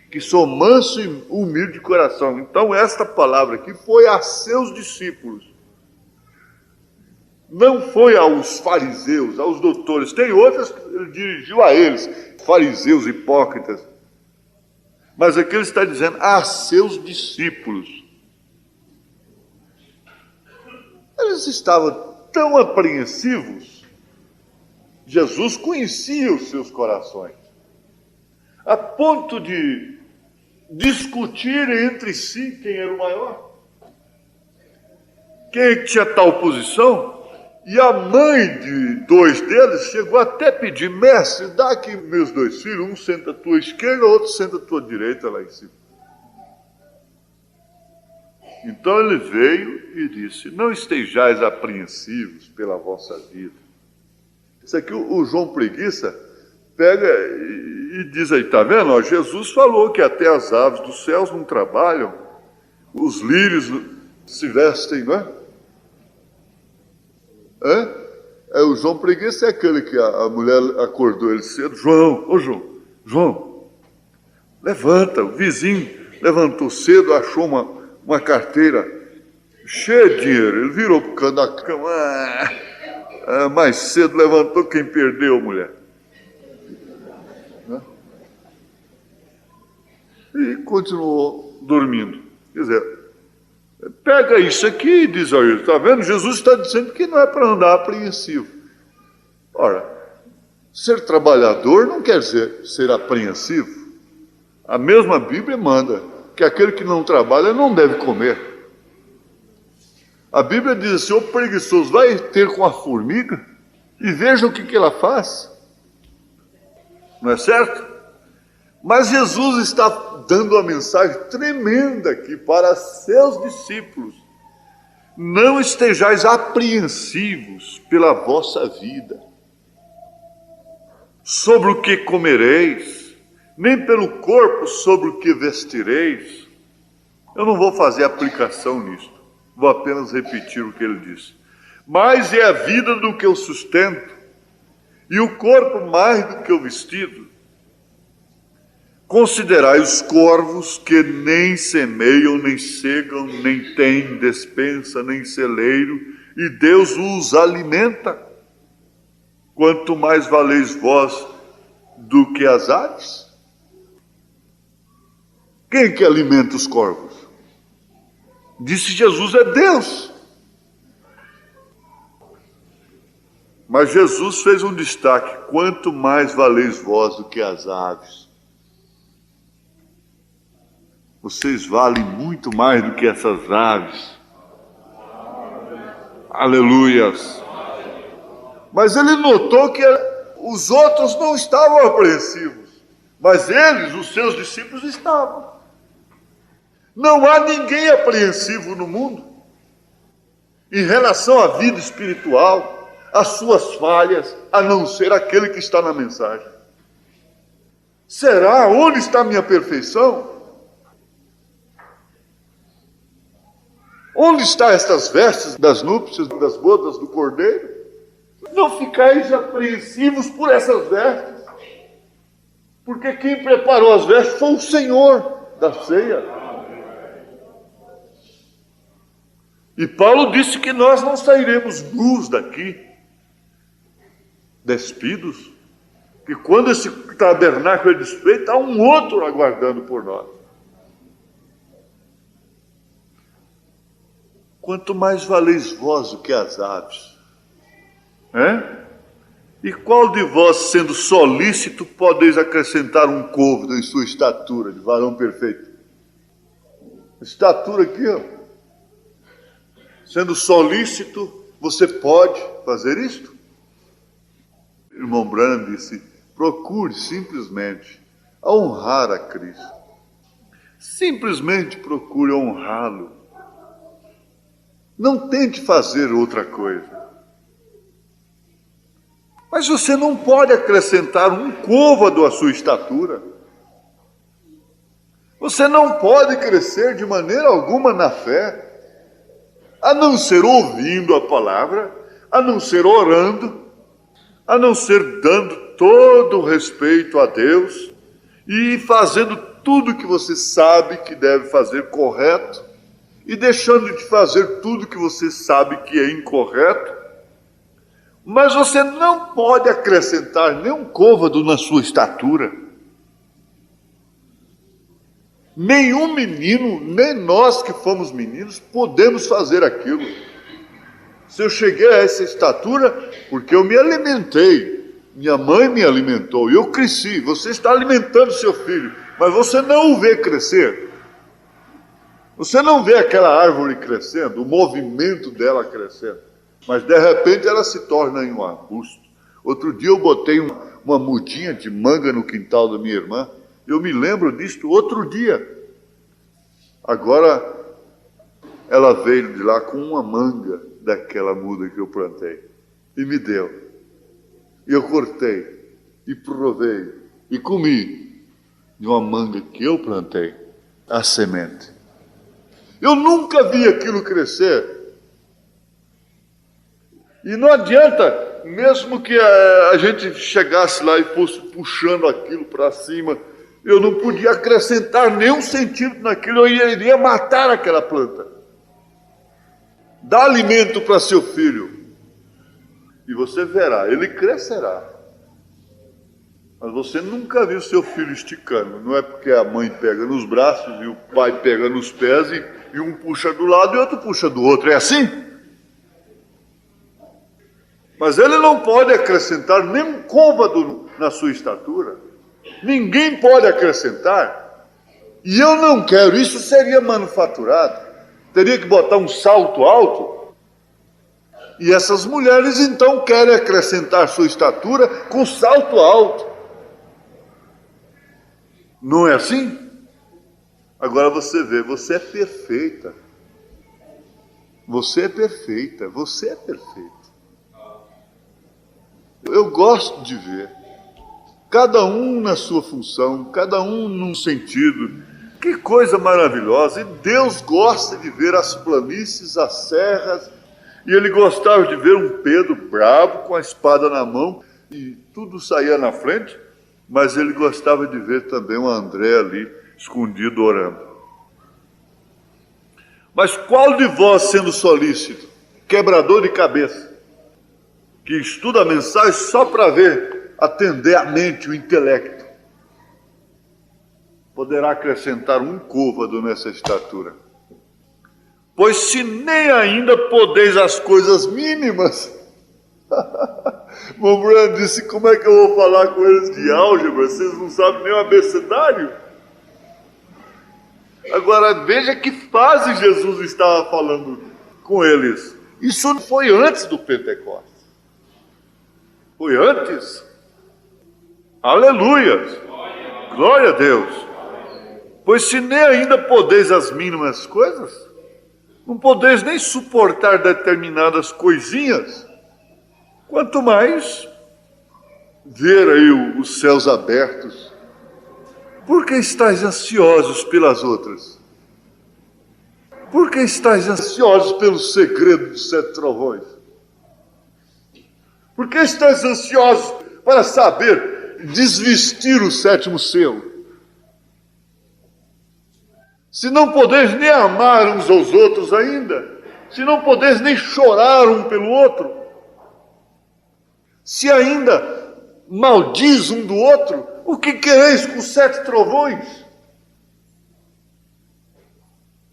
que sou manso e humilde de coração. Então esta palavra aqui foi a seus discípulos. Não foi aos fariseus, aos doutores. Tem outras que ele dirigiu a eles, fariseus hipócritas. Mas aqui ele está dizendo a seus discípulos. Eles estavam tão apreensivos. Jesus conhecia os seus corações, a ponto de discutir entre si quem era o maior, quem é que tinha tal posição. E a mãe de dois deles chegou até a pedir: mestre, dá aqui meus dois filhos, um senta à tua esquerda, o outro senta à tua direita lá em cima. Então ele veio e disse: não estejais apreensivos pela vossa vida. Isso aqui o João Preguiça pega e diz aí, tá vendo? Ó, Jesus falou que até as aves dos céus não trabalham, os lírios se vestem, não é? O João Preguiça é aquele que a mulher acordou ele cedo. João, levanta. O vizinho levantou cedo, achou uma carteira cheia de dinheiro. Ele virou para o canto da cama. Mais cedo levantou quem perdeu, mulher. E continuou dormindo. Quer dizer, pega isso aqui e diz a ele, está vendo? Jesus está dizendo que não é para andar apreensivo. Ora, ser trabalhador não quer dizer ser apreensivo. A mesma Bíblia manda que aquele que não trabalha não deve comer. A Bíblia diz assim: o preguiçoso vai ter com a formiga e veja o que ela faz. Não é certo? Mas Jesus está dando uma mensagem tremenda aqui para seus discípulos. Não estejais apreensivos pela vossa vida, sobre o que comereis, nem pelo corpo sobre o que vestireis. Eu não vou fazer aplicação nisto, vou apenas repetir o que ele disse. Mais é a vida do que o sustento, e o corpo mais do que o vestido. Considerai os corvos que nem semeiam, nem cegam, nem têm despensa, nem celeiro, e Deus os alimenta. Quanto mais valeis vós do que as aves? Quem que alimenta os corvos? Disse Jesus, é Deus. Mas Jesus fez um destaque: quanto mais valeis vós do que as aves. Vocês valem muito mais do que essas aves. Aleluias. Mas ele notou que os outros não estavam apreensivos, mas eles, os seus discípulos, estavam. Não há ninguém apreensivo no mundo em relação à vida espiritual, às suas falhas, a não ser aquele que está na mensagem. Será? Onde está a minha perfeição? Onde estão estas vestes das núpcias, das bodas do Cordeiro? Não ficais apreensivos por essas vestes, porque quem preparou as vestes foi o Senhor da ceia. E Paulo disse que nós não sairemos nus daqui, despidos, que quando esse tabernáculo é desfeito, há um outro aguardando por nós. Quanto mais valeis vós do que as aves. E qual de vós, sendo solícito, podeis acrescentar um côvado em sua estatura de varão perfeito? Estatura aqui, ó. Sendo solícito, você pode fazer isto? Irmão Branham disse: procure simplesmente honrar a Cristo. Simplesmente procure honrá-lo. Não tente fazer outra coisa. Mas você não pode acrescentar um côvado à sua estatura. Você não pode crescer de maneira alguma na fé, a não ser ouvindo a palavra, a não ser orando, a não ser dando todo o respeito a Deus e fazendo tudo que você sabe que deve fazer correto e deixando de fazer tudo que você sabe que é incorreto. Mas você não pode acrescentar nem um côvado na sua estatura. Nenhum menino, nem nós que fomos meninos, podemos fazer aquilo. Se eu cheguei a essa estatura, porque eu me alimentei, minha mãe me alimentou, e eu cresci. Você está alimentando seu filho, mas você não o vê crescer. Você não vê aquela árvore crescendo, o movimento dela crescendo, mas de repente ela se torna em um arbusto. Outro dia eu botei uma mudinha de manga no quintal da minha irmã. Eu me lembro disto outro dia. Agora ela veio de lá com uma manga daquela muda que eu plantei e me deu. E eu cortei e provei e comi de uma manga que eu plantei, a semente. Eu nunca vi aquilo crescer. E não adianta, mesmo que a gente chegasse lá e fosse puxando aquilo para cima, eu não podia acrescentar nenhum centímetro naquilo, eu iria matar aquela planta. Dá alimento para seu filho, e você verá, ele crescerá. Mas você nunca viu seu filho esticando. Não é porque a mãe pega nos braços e o pai pega nos pés e um puxa do lado e outro puxa do outro. É assim? Mas ele não pode acrescentar nem um côvado na sua estatura. Ninguém pode acrescentar. E eu não quero. Isso seria manufaturado. Teria que botar um salto alto. E essas mulheres então querem acrescentar sua estatura com salto alto. Não é assim? Agora você vê, você é perfeita. Você é perfeita, você é perfeita. Eu gosto de ver. Cada um na sua função, cada um num sentido. Que coisa maravilhosa. E Deus gosta de ver as planícies, as serras. E Ele gostava de ver um Pedro bravo, com a espada na mão, e tudo saía na frente. Mas Ele gostava de ver também o André ali, escondido, orando. Mas qual de vós, sendo solícito, quebrador de cabeça, que estuda a mensagem só para ver, atender a mente, o intelecto, poderá acrescentar um côvado nessa estatura? Pois se nem ainda podeis as coisas mínimas... Mon Brand disse, como é que eu vou falar com eles de álgebra? Vocês não sabem nem o abecedário. Agora veja que fase Jesus estava falando com eles. Isso não foi antes do Pentecostes. Foi antes. Aleluia. Glória a Deus. Pois se nem ainda podeis as mínimas coisas, não podeis nem suportar determinadas coisinhas, quanto mais ver aí os céus abertos. Por que estáis ansiosos pelas outras? Por que estáis ansiosos pelo segredo dos 7 trovões? Por que estáis ansiosos para saber desvestir o 7º selo? Se não podeis nem amar uns aos outros ainda, se não podeis nem chorar um pelo outro, se ainda maldiz um do outro, o que quereis com 7 trovões?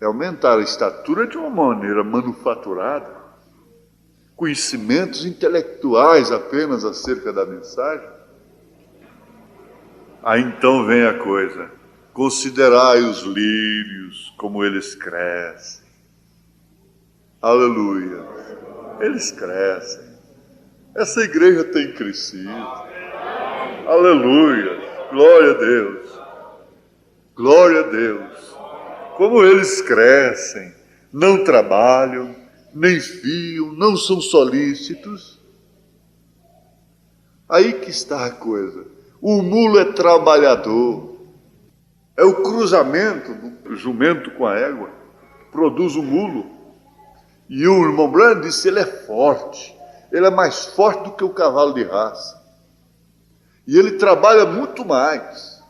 É aumentar a estatura de uma maneira manufaturada, conhecimentos intelectuais apenas acerca da mensagem. Aí então vem a coisa, considerai os lírios, como eles crescem. Aleluia, eles crescem. Essa igreja tem crescido. Aleluia. Glória a Deus. Glória a Deus. Como eles crescem. Não trabalham, nem fiam, não são solícitos. Aí que está a coisa. O mulo é trabalhador. É o cruzamento do jumento com a égua que produz o mulo. E o irmão Brand disse, ele é forte. Ele é mais forte do que o cavalo de raça. E ele trabalha muito mais.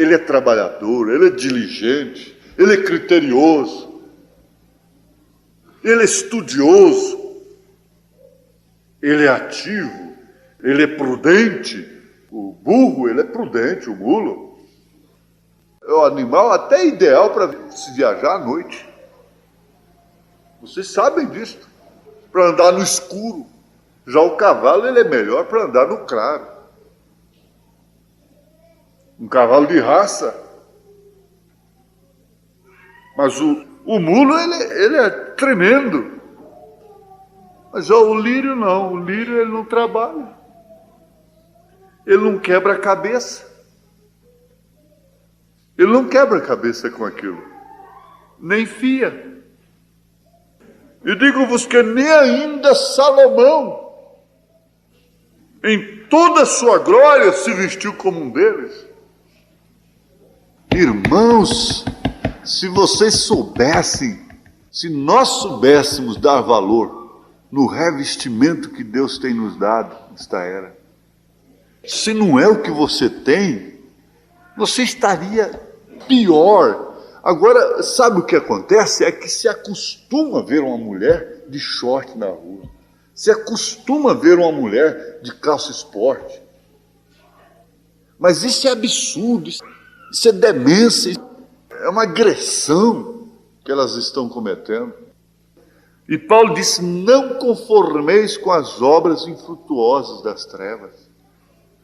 ele é trabalhador, ele é diligente, ele é criterioso, ele é estudioso, ele é ativo, ele é prudente. O burro, ele é prudente, o mulo. É o animal até ideal para se viajar à noite. Vocês sabem disso. Para andar no escuro. Já o cavalo, ele é melhor para andar no claro. Um cavalo de raça. Mas o mulo, ele é tremendo. Mas já o lírio não. O lírio, ele não trabalha. Ele não quebra a cabeça. Ele não quebra a cabeça com aquilo. Nem fia. E digo-vos que nem ainda Salomão, em toda a sua glória, se vestiu como um deles. Irmãos, se vocês soubessem, se nós soubéssemos dar valor no revestimento que Deus tem nos dado nesta era, se não é o que você tem, você estaria pior. Agora, sabe o que acontece? É que se acostuma a ver uma mulher de short na rua. Se acostuma a ver uma mulher de calça esporte. Mas isso é absurdo, isso é demência, é uma agressão que elas estão cometendo. E Paulo disse, não conformeis com as obras infrutuosas das trevas.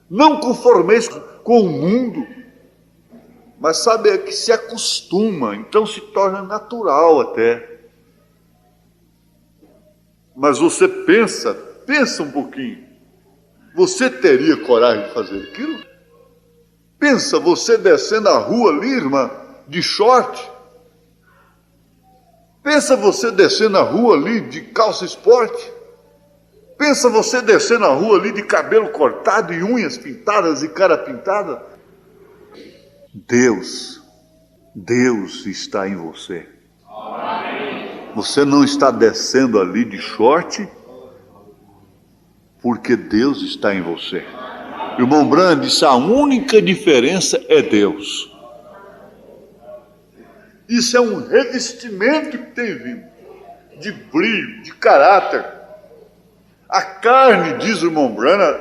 Não conformeis com o mundo, mas sabe que se acostuma, então se torna natural até. Mas você pensa um pouquinho, você teria coragem de fazer aquilo? Pensa você descendo a rua ali, irmã, de short. Pensa você descendo a rua ali de calça esporte. Pensa você descendo a rua ali de cabelo cortado e unhas pintadas e cara pintada. Deus está em você. Você não está descendo ali de short, porque Deus está em você. Irmão Brand disse, a única diferença é Deus. Isso é um revestimento que tem vindo, de brilho, de caráter. A carne, diz o irmão Branham,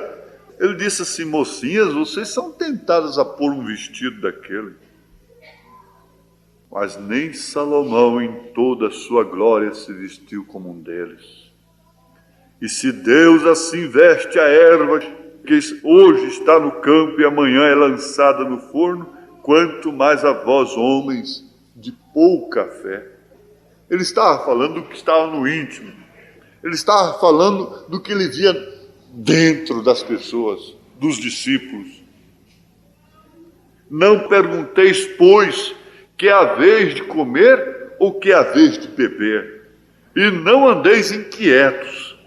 ele disse assim, mocinhas, vocês são tentadas a pôr um vestido daquele. Mas nem Salomão em toda a sua glória se vestiu como um deles. E se Deus assim veste a erva que hoje está no campo e amanhã é lançada no forno, quanto mais a vós, homens de pouca fé. Ele estava falando do que estava no íntimo. Ele estava falando do que ele via dentro das pessoas, dos discípulos. Não pergunteis, pois, que é a vez de comer ou que é a vez de beber. E não andeis inquietos,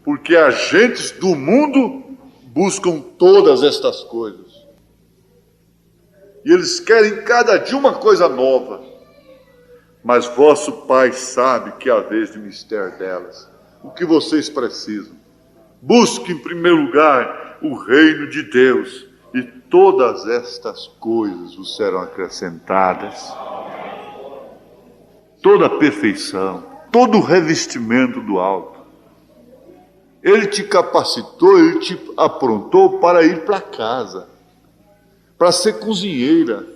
porque agentes do mundo buscam todas estas coisas. E eles querem cada dia uma coisa nova. Mas vosso Pai sabe que é a vez de mister delas. O que vocês precisam? Busque em primeiro lugar o reino de Deus, e todas estas coisas vos serão acrescentadas. Toda a perfeição, todo o revestimento do alto. Ele te capacitou, ele te aprontou para ir para casa, para ser cozinheira,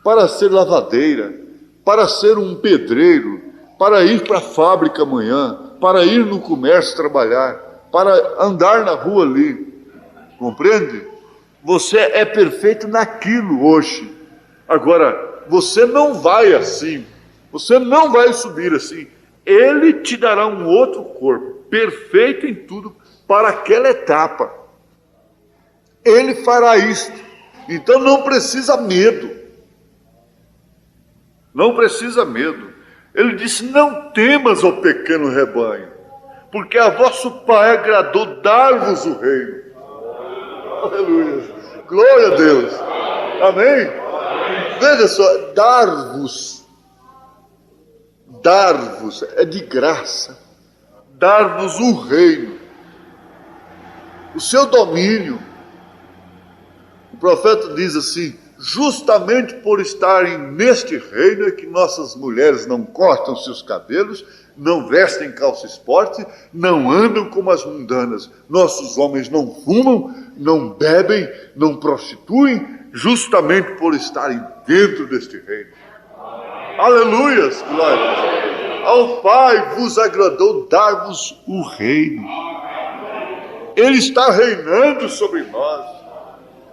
para ser lavadeira, para ser um pedreiro, para ir para a fábrica amanhã, para ir no comércio trabalhar, para andar na rua ali. Compreende? Você é perfeito naquilo hoje. Agora, você não vai assim. Você não vai subir assim. Ele te dará um outro corpo, perfeito em tudo, para aquela etapa. Ele fará isto. Então não precisa medo. Não precisa medo. Ele disse, não temas, ó pequeno rebanho, porque a vosso Pai agradou dar-vos o reino. Aleluia. Glória a Deus. Amém? Veja só, dar-vos é de graça. Dar-vos o reino, o seu domínio. O profeta diz assim, justamente por estarem neste reino é que nossas mulheres não cortam seus cabelos, não vestem calça esporte, não andam como as mundanas. Nossos homens não fumam, não bebem, não prostituem, justamente por estarem dentro deste reino. Aleluias, glória. Ao Pai vos agradou dar-vos o reino. Ele está reinando sobre nós.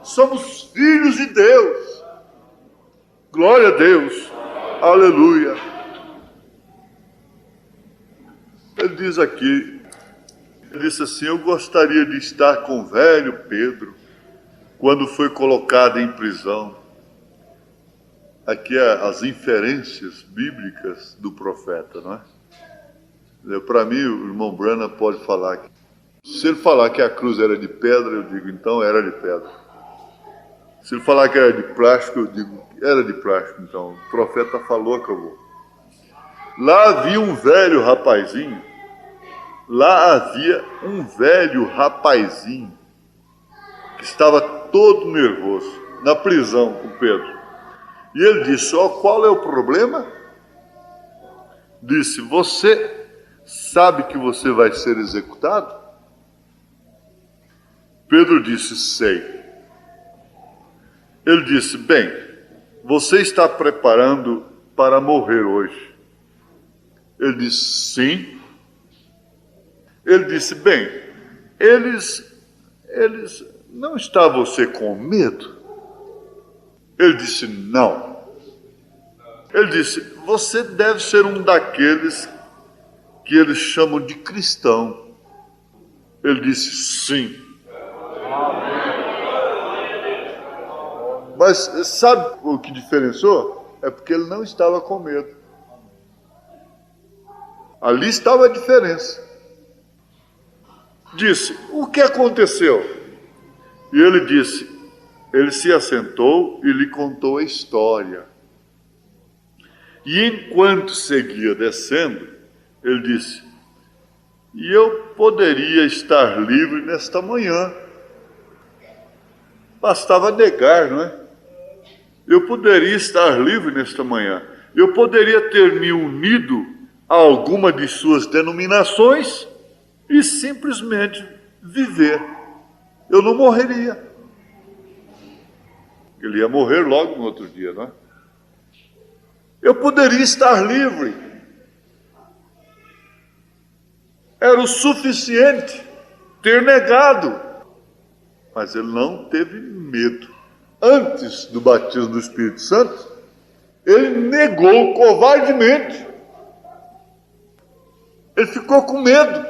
Somos filhos de Deus. Glória a Deus. Aleluia. Ele diz aqui, ele disse assim: eu gostaria de estar com o velho Pedro quando foi colocado em prisão. Aqui as inferências bíblicas do profeta, não é? Para mim, o irmão Branham pode falar que, se ele falar que a cruz era de pedra, eu digo, então era de pedra. Se ele falar que era de plástico, eu digo, era de plástico, então. O profeta falou, acabou. Lá havia um velho rapazinho, que estava todo nervoso, na prisão com Pedro. E ele disse, qual é o problema? Disse, você sabe que você vai ser executado? Pedro disse, sei. Ele disse, bem, você está preparando para morrer hoje? Ele disse, sim. Ele disse, bem, eles não está você com medo? Ele disse, não. Ele disse, você deve ser um daqueles que eles chamam de cristão. Ele disse, sim. Mas sabe o que diferenciou? É porque ele não estava com medo. Ali estava a diferença. Disse, o que aconteceu? E ele disse, ele se assentou e lhe contou a história. E enquanto seguia descendo, ele disse, e eu poderia estar livre nesta manhã. Bastava negar, não é? Eu poderia estar livre nesta manhã. Eu poderia ter me unido a alguma de suas denominações e simplesmente viver. Eu não morreria. Ele ia morrer logo no outro dia, não é? Eu poderia estar livre. Era o suficiente ter negado. Mas ele não teve medo. Antes do batismo do Espírito Santo, ele negou covardemente. Ele ficou com medo.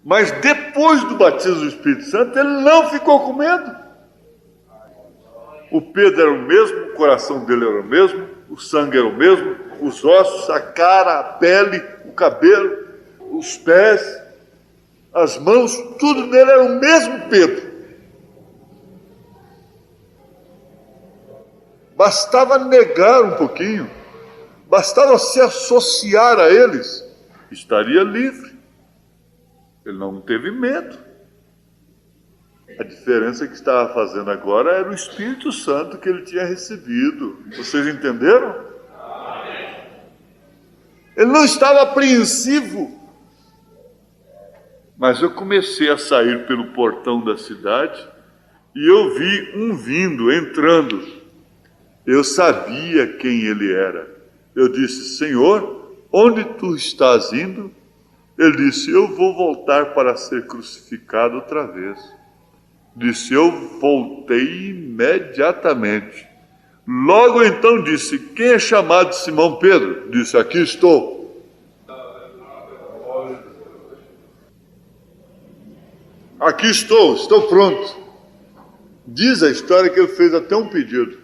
Mas depois do batismo do Espírito Santo, ele não ficou com medo. O Pedro era o mesmo, o coração dele era o mesmo, o sangue era o mesmo, os ossos, a cara, a pele, o cabelo, os pés, as mãos, tudo nele era o mesmo Pedro. Bastava negar um pouquinho, bastava se associar a eles, estaria livre. Ele não teve medo. A diferença que estava fazendo agora era o Espírito Santo que ele tinha recebido. Vocês entenderam? Ele não estava apreensivo. Mas eu comecei a sair pelo portão da cidade e eu vi um vindo, entrando. Eu sabia quem ele era. Eu disse, Senhor, onde tu estás indo? Ele disse, eu vou voltar para ser crucificado outra vez. Disse, eu voltei imediatamente. Logo então disse, quem é chamado Simão Pedro? Disse, aqui estou. Aqui estou pronto. Diz a história que ele fez até um pedido.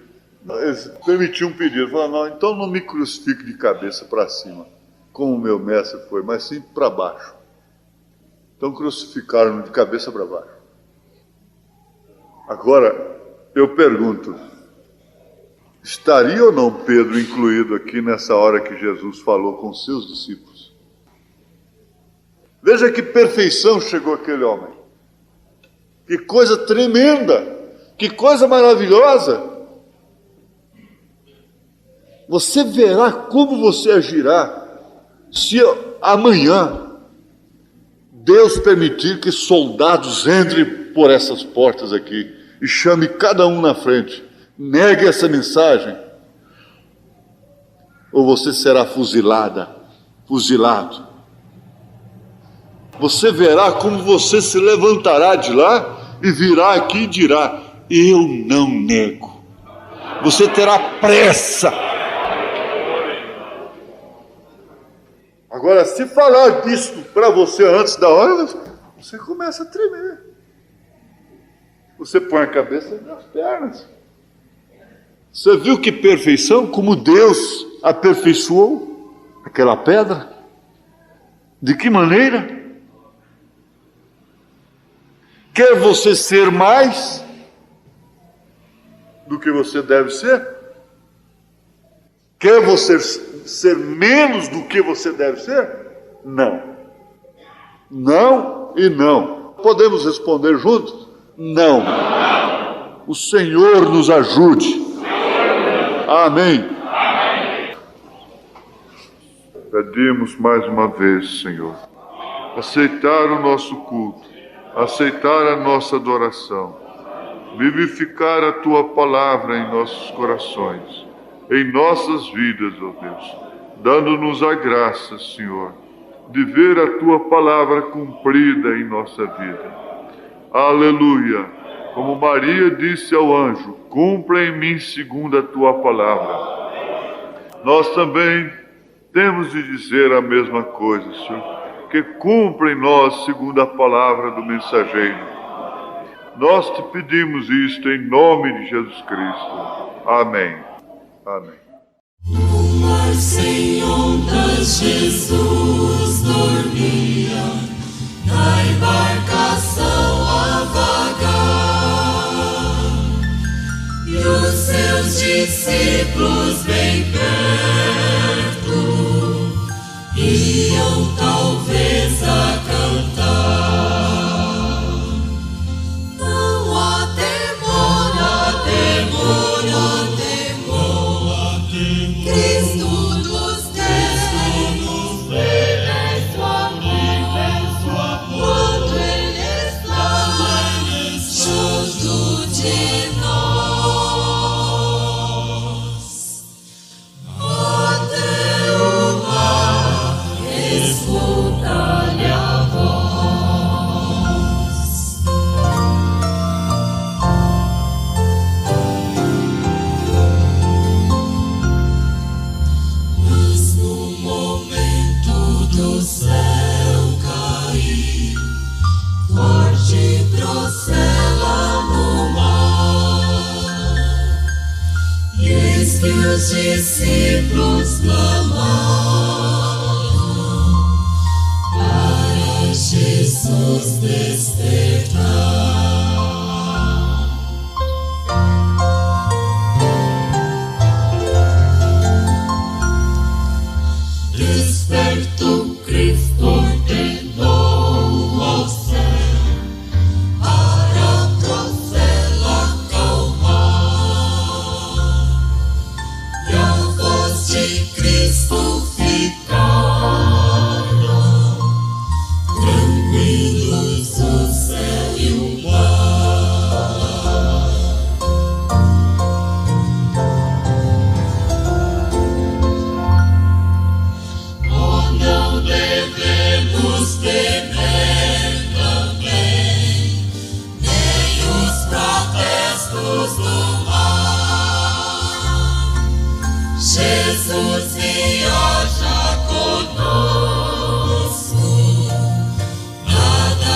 Ele permitiu um pedido. Falou, não, então não me crucifique de cabeça para cima, como o meu mestre foi, mas sim para baixo. Então crucificaram de cabeça para baixo. Agora, eu pergunto, estaria ou não Pedro incluído aqui nessa hora que Jesus falou com seus discípulos? Veja que perfeição chegou aquele homem. Que coisa tremenda, que coisa maravilhosa. Você verá como você agirá se amanhã Deus permitir que soldados entrem por essas portas aqui e chame cada um na frente, negue essa mensagem, ou você será fuzilado. Você verá como você se levantará de lá e virá aqui e dirá: eu não nego. Você terá pressa. Agora, se falar disso para você antes da hora, você começa a tremer. Você põe a cabeça nas pernas. Você viu que perfeição? Como Deus aperfeiçoou aquela pedra? De que maneira? Quer você ser mais do que você deve ser? Quer você ser menos do que você deve ser? Não. Não e não. Podemos responder juntos? Não. O Senhor nos ajude. Amém. Pedimos mais uma vez, Senhor, aceitar o nosso culto, aceitar a nossa adoração, vivificar a Tua palavra em nossos corações, em nossas vidas, ó Deus, dando-nos a graça, Senhor, de ver a Tua palavra cumprida em nossa vida. Aleluia! Como Maria disse ao anjo: cumpra em mim segundo a Tua palavra. Nós também temos de dizer a mesma coisa, Senhor, que cumpra em nós segundo a palavra do mensageiro. Nós te pedimos isto em nome de Jesus Cristo. Amém. Amém. No mar sem ondas Jesus dormia, na embarcação a vagar, e os seus discípulos bem perto iam talvez a cantar. Não há demora, Cristo nos vê, é sua mão, quando Ele está junto de nós. Até o mar escuta-lhe a voz. Mas no momento do céu cair, forte procela no mar, e eis que os discípulos clamaram para Jesus despertar. Desperto Cristo ordenou ao céu para a procela acalmar, e a voz de Cristo ficaram tranquilos o céu e o mar. Oh, não devemos temer também, nem os protestos do mar. Jesus viaja conosco, nada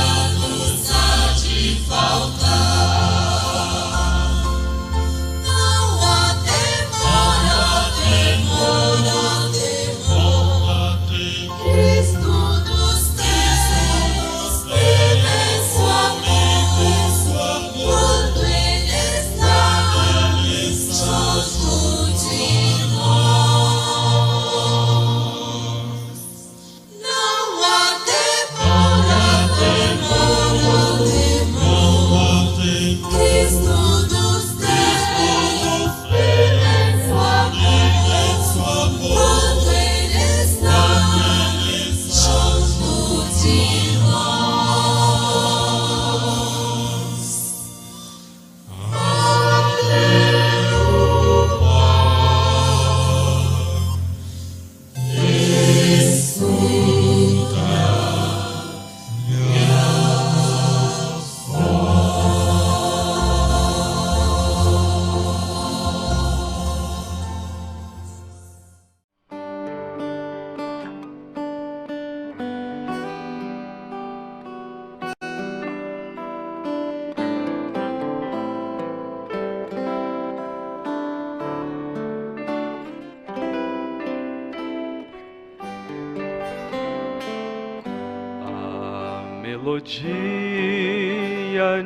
melodia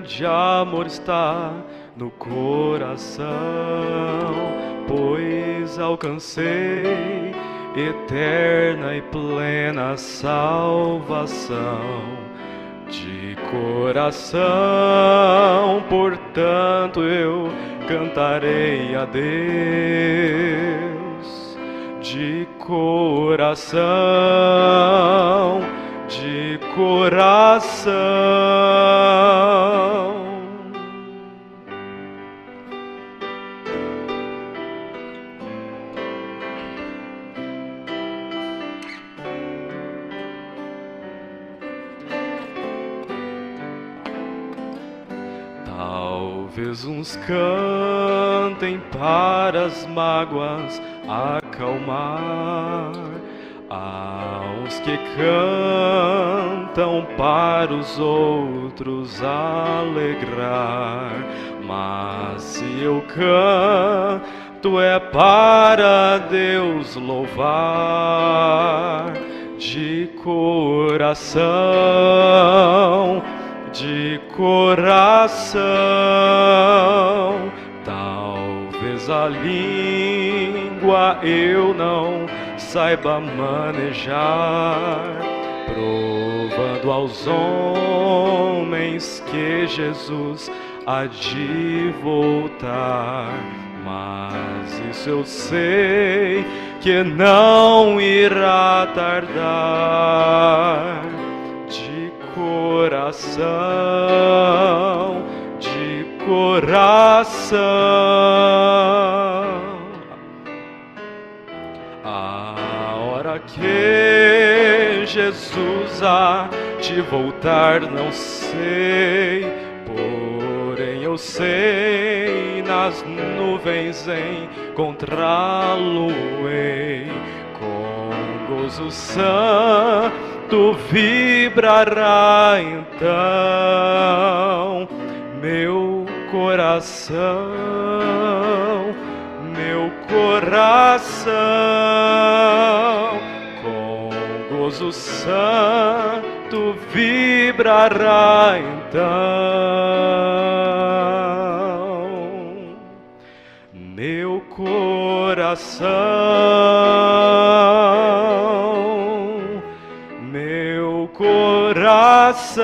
de amor está no coração, pois alcancei eterna e plena salvação. De coração, portanto, eu cantarei a Deus. De coração, de coração. Talvez uns cantem para as mágoas acalmar, há uns que cantam para os outros alegrar, mas se eu canto é para Deus louvar. De coração, de coração. Talvez a língua eu não saiba manejar, provando aos homens que Jesus há de voltar. Mas isso eu sei que não irá tardar. De coração, de coração. A hora que Jesus há de voltar não sei, porém eu sei, nas nuvens encontrá-lo-ei. Com gozo santo vibrará então meu coração, meu coração. Com gozo santo vibrará então meu coração, meu coração.